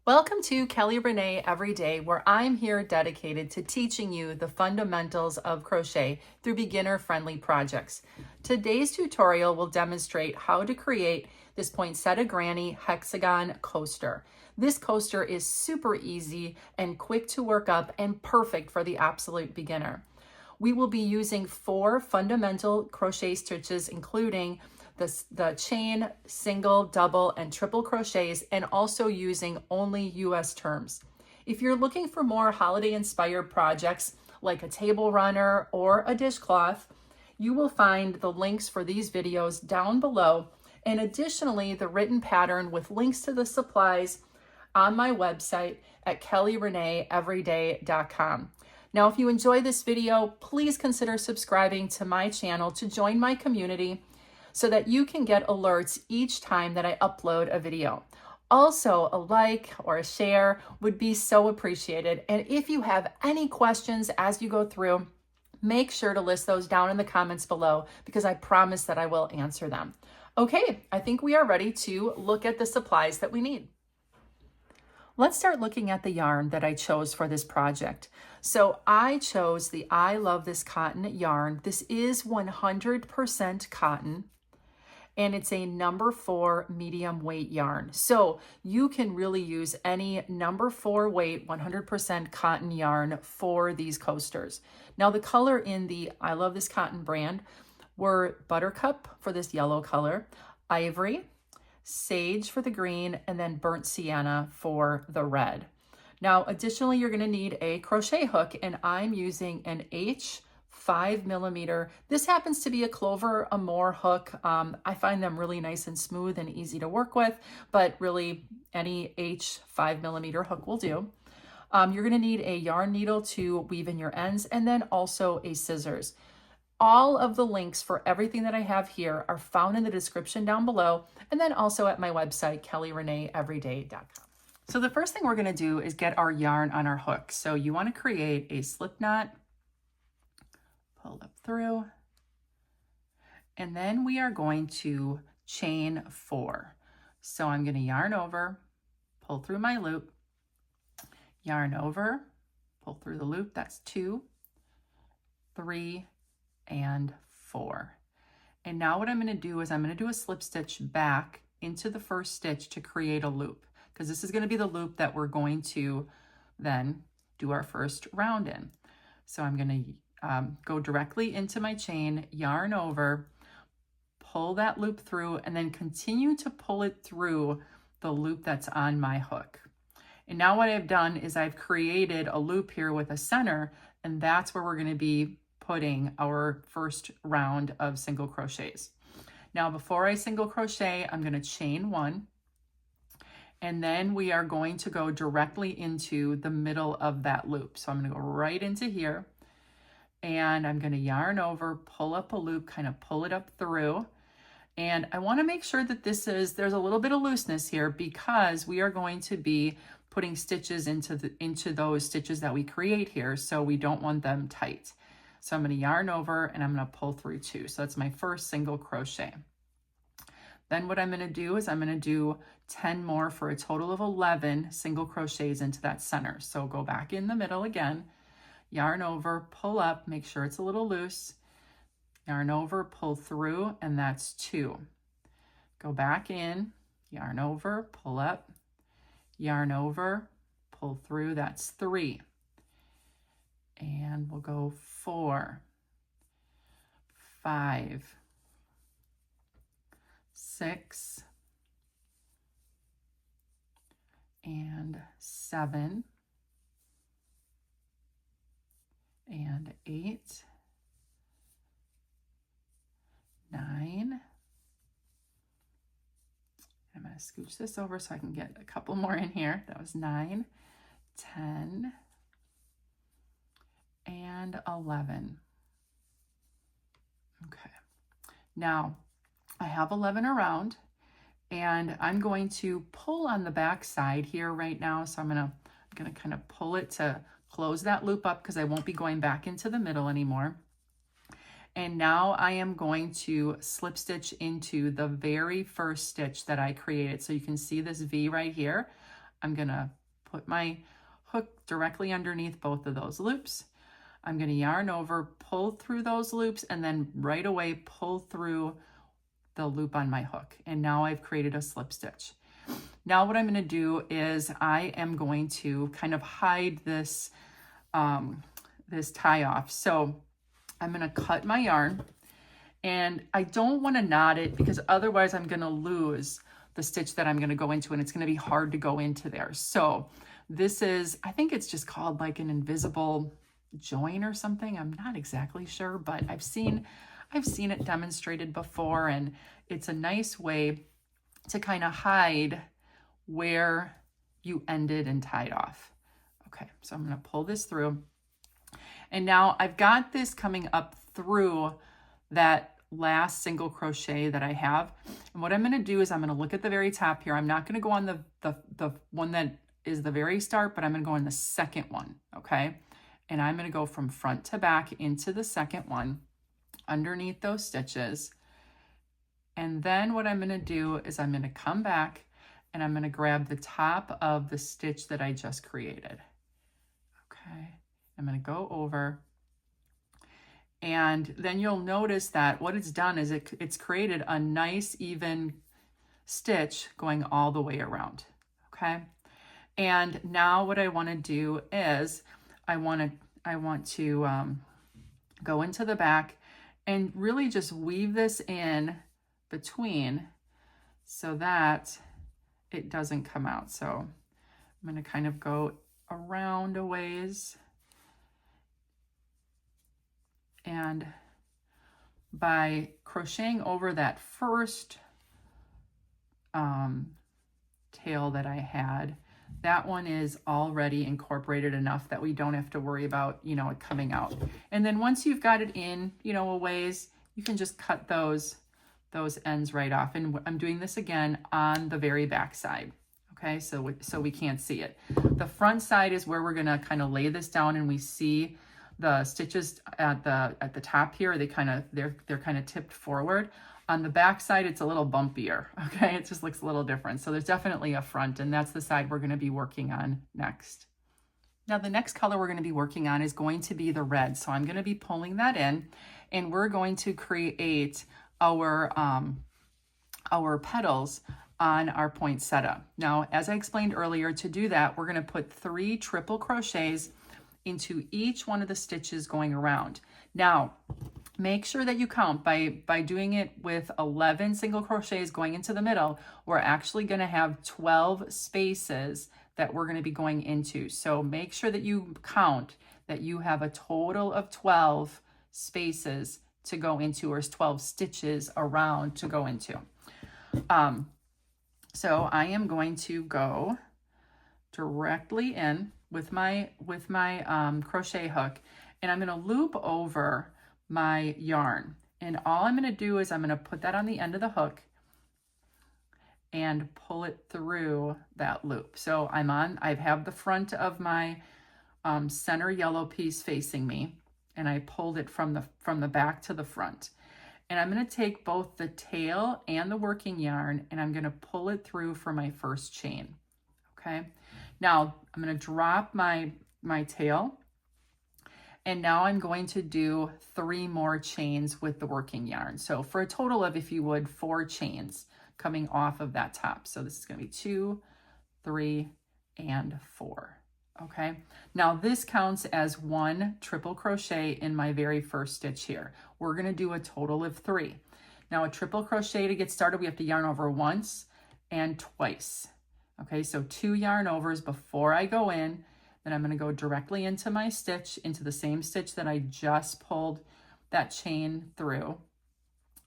Welcome to Kelly Rene Everyday, where I'm here dedicated to teaching you the fundamentals of crochet through beginner-friendly projects. Today's tutorial will demonstrate how to create this poinsettia granny hexagon coaster. This coaster is super easy and quick to work up and perfect for the absolute beginner. We will be using 4 fundamental crochet stitches, including the chain, single, double, and triple crochets, and also using only US terms. If you're looking for more holiday-inspired projects like a table runner or a dishcloth, you will find the links for these videos down below, and additionally the written pattern with links to the supplies on my website at kellyreneeveryday.com. Now, if you enjoy this video, please consider subscribing to my channel to join my community so that you can get alerts each time that I upload a video. Also, a like or a share would be so appreciated. And if you have any questions as you go through, make sure to list those down in the comments below because I promise that I will answer them. Okay, I think we are ready to look at the supplies that we need. Let's start looking at the yarn that I chose for this project. So I chose the I Love This Cotton yarn. This is 100% cotton, and it's a number 4 medium weight yarn. So you can really use any number 4 weight, 100% cotton yarn for these coasters. Now the color in the I Love This Cotton brand were Buttercup for this yellow color, Ivory, Sage for the green, and then Burnt Sienna for the red. Now, additionally, you're going to need a crochet hook, and I'm using an H 5mm. This happens to be a Clover Amour hook. I find them really nice and smooth and easy to work with, but really any H 5mm hook will do. You're going to need a yarn needle to weave in your ends, and then also a scissors. All of the links for everything that I have here are found in the description down below, and then also at my website, kellyreneeveryday.com. So the first thing we're going to do is get our yarn on our hook. So you want to create a slip knot, pull up through, and then we are going to chain 4. So I'm going to yarn over, pull through my loop, yarn over, pull through the loop, that's 2, 3, and 4. And now what I'm going to do is I'm going to do a slip stitch back into the first stitch to create a loop, because this is going to be the loop that we're going to then do our first round in. So I'm going to go directly into my chain, yarn over, pull that loop through, and then continue to pull it through the loop that's on my hook. And now what I've done is I've created a loop here with a center, and that's where we're going to be putting our first round of single crochets. Now, before I single crochet, I'm going to chain 1, and then we are going to go directly into the middle of that loop. So I'm going to go right into here, and I'm going to yarn over, pull up a loop, kind of pull it up through. And I want to make sure that there's a little bit of looseness here because we are going to be putting stitches into those stitches that we create here, so we don't want them tight. So I'm going to yarn over and I'm going to pull through 2. So that's my first single crochet. Then what I'm going to do is I'm going to do 10 more for a total of 11 single crochets into that center. So go back in the middle again, yarn over, pull up, make sure it's a little loose, yarn over, pull through, and that's 2. Go back in, yarn over, pull up, yarn over, pull through, that's 3. And we'll go 4, 5, 6, and 7, and 8, 9. I'm going to scooch this over so I can get a couple more in here. That was 9, 10, and 11. Okay, now I have 11 around, and I'm going to pull on the back side here right now. So I'm gonna kind of pull it to close that loop up because I won't be going back into the middle anymore. And now I am going to slip stitch into the very first stitch that I created. So you can see this V right here. I'm gonna put my hook directly underneath both of those loops. I'm going to yarn over, pull through those loops, and then right away pull through the loop on my hook. And now I've created a slip stitch. Now what I'm going to do is I am going to kind of hide this, this tie off. So I'm going to cut my yarn, and I don't want to knot it because otherwise I'm going to lose the stitch that I'm going to go into, and it's going to be hard to go into there. So this is, I think it's just called like an invisible join or something. I'm not exactly sure, but I've seen it demonstrated before, and it's a nice way to kind of hide where you ended and tied off. Okay, so I'm going to pull this through, and now I've got this coming up through that last single crochet that I have. And what I'm going to do is I'm going to look at the very top here. I'm not going to go on the one that is the very start, but I'm going to go on the second one. Okay, and I'm going to go from front to back into the second one underneath those stitches. And then what I'm going to do is I'm going to come back and I'm going to grab the top of the stitch that I just created. Okay, I'm going to go over, and then you'll notice that what it's done is it's created a nice even stitch going all the way around. Okay, and now what I want to do is I want to go into the back and really just weave this in between so that it doesn't come out. So I'm going to kind of go around a ways, and by crocheting over that first tail that I had, that one is already incorporated enough that we don't have to worry about, you know, it coming out. And then once you've got it in, you know, a ways, you can just cut those ends right off. And I'm doing this again on the very back side. Okay, so we can't see it. The front side is where we're gonna kind of lay this down, and we see the stitches at the top here. They're kind of tipped forward. On the back side, it's a little bumpier. Okay, it just looks a little different. So there's definitely a front, and that's the side we're going to be working on next. Now the next color we're going to be working on is going to be the red. So I'm going to be pulling that in, and we're going to create our petals on our poinsettia. Now, as I explained earlier, to do that, we're going to put 3 triple crochets into each one of the stitches going around. Now, make sure that you count by doing it with 11 single crochets going into the middle. We're actually going to have 12 spaces that we're going to be going into. So make sure that you count that you have a total of 12 spaces to go into, or 12 stitches around to go into. So I am going to go directly in with my crochet hook, and I'm going to loop over my yarn. And all I'm going to do is I'm going to put that on the end of the hook and pull it through that loop. So I have the front of my center yellow piece facing me, and I pulled it from the back to the front. And I'm going to take both the tail and the working yarn, and I'm going to pull it through for my first chain. Okay, now I'm going to drop my tail, and now I'm going to do 3 more chains with the working yarn. So for a total of, if you would, 4 chains coming off of that top. So this is going to be 2, 3, and 4. Okay, now this counts as 1 triple crochet in my very first stitch here. We're going to do a total of 3. Now a triple crochet, to get started, we have to yarn over once and twice. Okay, so 2 yarn overs before I go in. Then I'm going to go directly into my stitch, into the same stitch that I just pulled that chain through.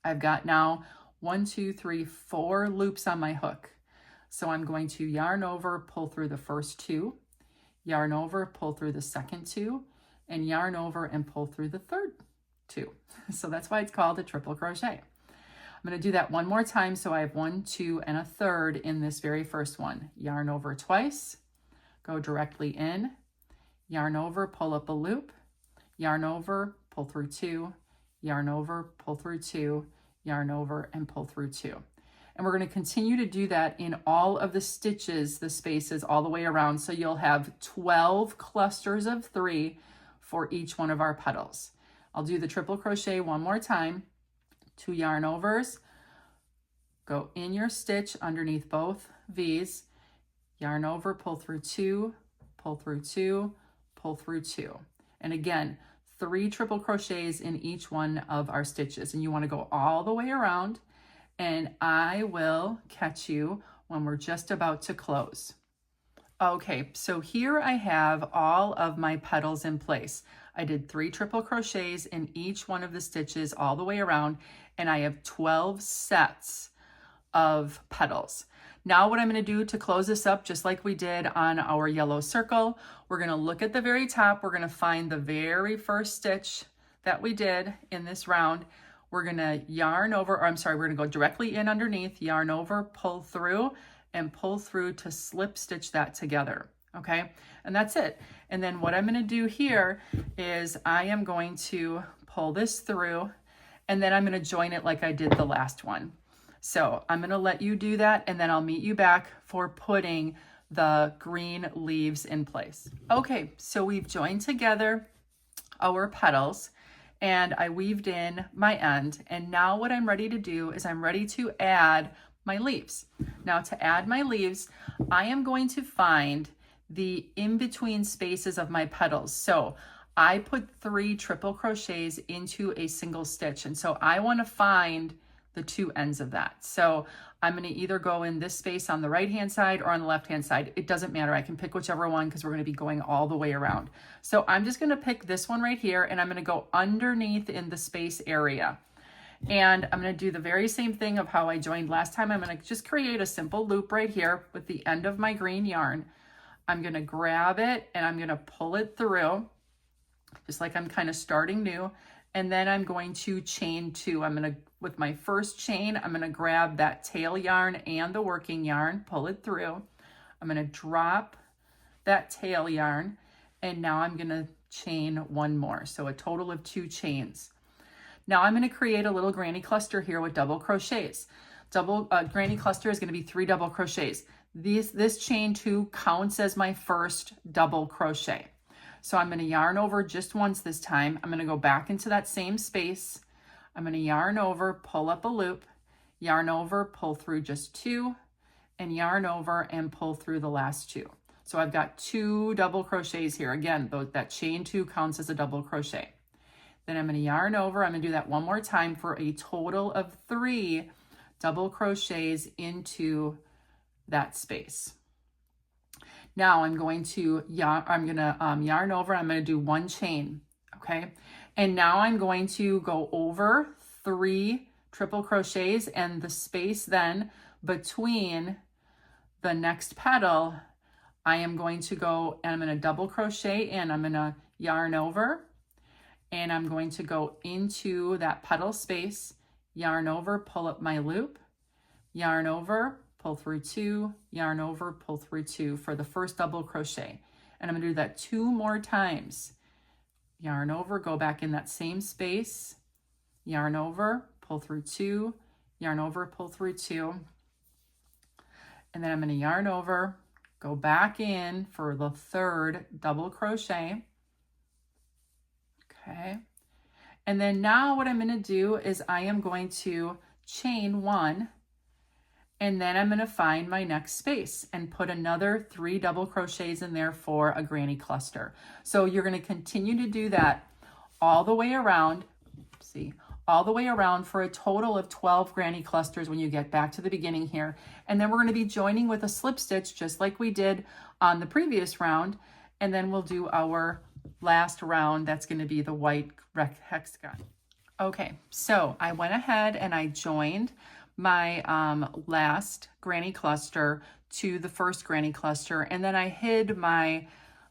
I've got now 1, 2, 3, 4 loops on my hook. So I'm going to yarn over, pull through the first 2, yarn over, pull through the second 2, and yarn over and pull through the third 2. So that's why it's called a triple crochet. I'm going to do that one more time. So I have 1, 2, and a third in this very first one. Yarn over twice, go directly in, yarn over, pull up a loop, yarn over, pull through 2, yarn over, pull through 2, yarn over, and pull through 2. And we're going to continue to do that in all of the stitches, the spaces all the way around. So you'll have 12 clusters of 3 for each one of our petals. I'll do the triple crochet one more time. 2 yarn overs, go in your stitch underneath both V's, yarn over, pull through 2, pull through 2, pull through 2. And again, 3 triple crochets in each one of our stitches. And you want to go all the way around, and I will catch you when we're just about to close. Okay, so here I have all of my petals in place. I did 3 triple crochets in each one of the stitches all the way around, and I have 12 sets of petals. Now what I'm going to do to close this up, just like we did on our yellow circle, we're going to look at the very top. We're going to find the very first stitch that we did in this round. We're going to yarn over, or I'm sorry, we're going to go directly in underneath, yarn over, pull through, and pull through to slip stitch that together. Okay, and that's it. And then what I'm going to do here is I am going to pull this through, and then I'm going to join it like I did the last one. So I'm going to let you do that, and then I'll meet you back for putting the green leaves in place. Okay, so we've joined together our petals, and I weaved in my end. And now what I'm ready to do is I'm ready to add my leaves. Now to add my leaves, I am going to find the in-between spaces of my petals. So I put 3 triple crochets into a single stitch. And so I want to find the 2 ends of that. So I'm going to either go in this space on the right-hand side or on the left-hand side. It doesn't matter. I can pick whichever one because we're going to be going all the way around. So I'm just going to pick this one right here, and I'm going to go underneath in the space area. And I'm going to do the very same thing of how I joined last time. I'm going to just create a simple loop right here with the end of my green yarn. I'm going to grab it and I'm going to pull it through, just like I'm kind of starting new. And then I'm going to chain 2. I'm going to, with my first chain, I'm going to grab that tail yarn and the working yarn, pull it through. I'm going to drop that tail yarn, and now I'm going to chain 1 more. So a total of 2 chains. Now I'm going to create a little granny cluster here with double crochets. Granny cluster is going to be 3 double crochets. This chain 2 counts as my first double crochet. So I'm going to yarn over just once this time. I'm going to go back into that same space. I'm going to yarn over, pull up a loop, yarn over, pull through just 2, and yarn over and pull through the last 2. So I've got 2 double crochets here. Again, that chain 2 counts as a double crochet. Then I'm going to yarn over. I'm going to do that one more time for a total of 3 double crochets into that space. Now I'm going to yarn over. I'm going to do 1 chain, okay? And now I'm going to go over 3 triple crochets, and the space then between the next petal, I am going to go and I'm going to double crochet in. I'm going to yarn over, and I'm going to go into that petal space, yarn over, pull up my loop, yarn over, pull through 2, yarn over, pull through 2 for the first double crochet. And I'm going to do that 2 more times. Yarn over, go back in that same space, yarn over, pull through 2, yarn over, pull through 2. And then I'm going to yarn over, go back in for the 3rd double crochet. Okay. And then now what I'm going to do is I am going to chain 1, and then I'm going to find my next space and put another 3 double crochets in there for a granny cluster. So you're going to continue to do that all the way around, all the way around for a total of 12 granny clusters when you get back to the beginning here. And then we're going to be joining with a slip stitch just like we did on the previous round. And then we'll do our last round. That's going to be the white hexagon. Okay, so I went ahead and I joined my last granny cluster to the first granny cluster, and then I hid my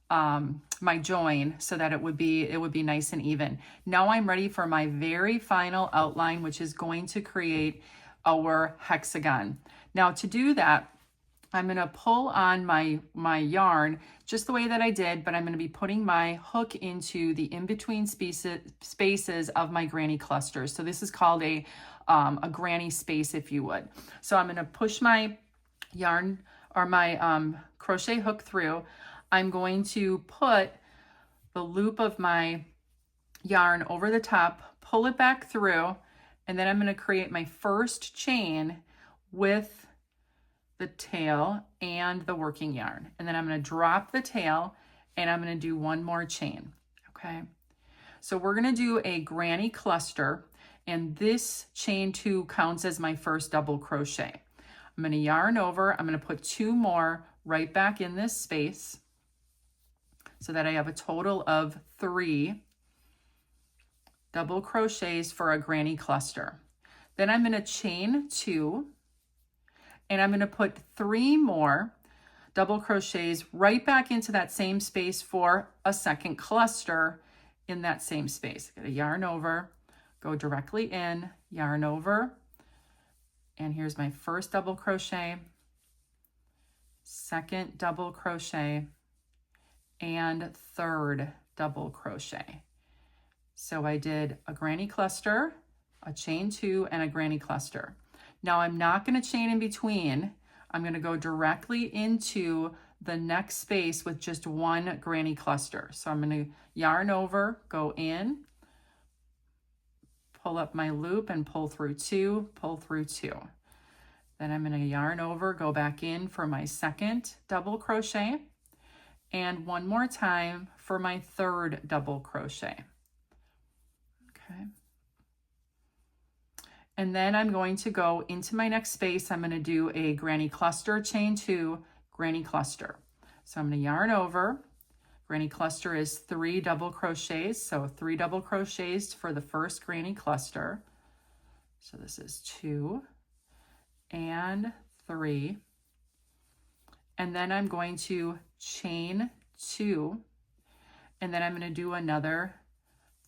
my join so that it would be nice and even. Now I'm ready for my very final outline, which is going to create our hexagon. Now to do that, I'm going to pull on my yarn just the way that I did, but I'm going to be putting my hook into the in-between spaces of my granny clusters. So this is called a granny space, if you would. So I'm going to push my yarn or my crochet hook through. I'm going to put the loop of my yarn over the top, pull it back through, and then I'm going to create my first chain with the tail and the working yarn. And then I'm going to drop the tail and I'm going to do one more chain. Okay. So we're going to do a granny cluster, and this chain 2 counts as my first double crochet. I'm going to yarn over. I'm going to put 2 more right back in this space so that I have a total of 3 double crochets for a granny cluster. Then I'm going to chain 2, and I'm going to put 3 more double crochets right back into that same space for a second cluster in that same space. Get a yarn over, go directly in, yarn over, and here's my first double crochet, second double crochet, and third double crochet. So I did a granny cluster, a chain 2, and a granny cluster. Now I'm not going to chain in between. I'm going to go directly into the next space with just 1 granny cluster. So I'm going to yarn over, go in, pull up my loop and pull through 2, pull through 2. Then I'm going to yarn over, go back in for my second double crochet, and one more time for my third double crochet. Okay. And then I'm going to go into my next space. I'm going to do a granny cluster, chain 2, granny cluster. So I'm going to yarn over. Granny cluster is 3 double crochets. So 3 double crochets for the first granny cluster. So this is 2 and 3. And then I'm going to chain 2. And then I'm going to do another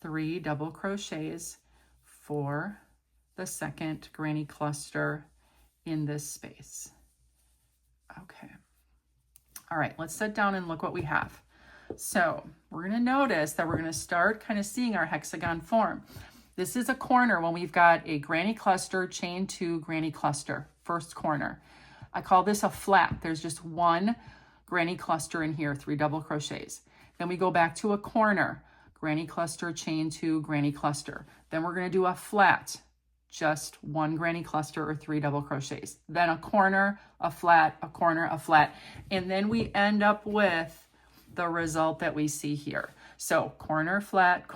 3 double crochets for the second granny cluster in this space. Okay. All right, let's sit down and look what we have. So we're going to notice that we're going to start kind of seeing our hexagon form. This is a corner when we've got a granny cluster, chain 2, granny cluster, first corner. I call this a flat. There's just 1 granny cluster in here, 3 double crochets. Then we go back to a corner, granny cluster, chain 2, granny cluster. Then we're going to do a flat, just 1 granny cluster or 3 double crochets. Then a corner, a flat, a corner, a flat. And then we end up with the result that we see here. So corner, flat,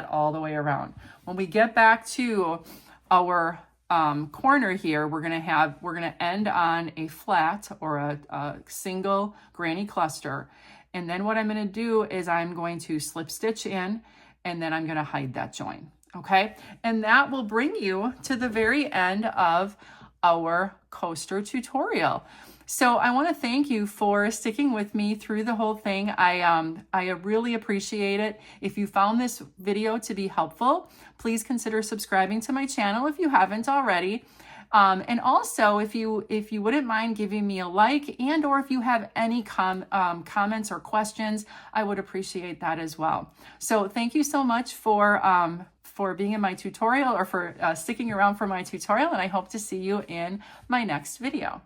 all the way around. When we get back to our corner here, we're going to end on a flat or a single granny cluster. And then what I'm going to do is I'm going to slip stitch in, and then I'm going to hide that join. Okay, and that will bring you to the very end of our coaster tutorial. So I want to thank you for sticking with me through the whole thing. I really appreciate it. If you found this video to be helpful, please consider subscribing to my channel if you haven't already. And also, if you wouldn't mind giving me a like, and or if you have any comments or questions, I would appreciate that as well. So thank you so much for being in my tutorial, or for sticking around for my tutorial, and I hope to see you in my next video.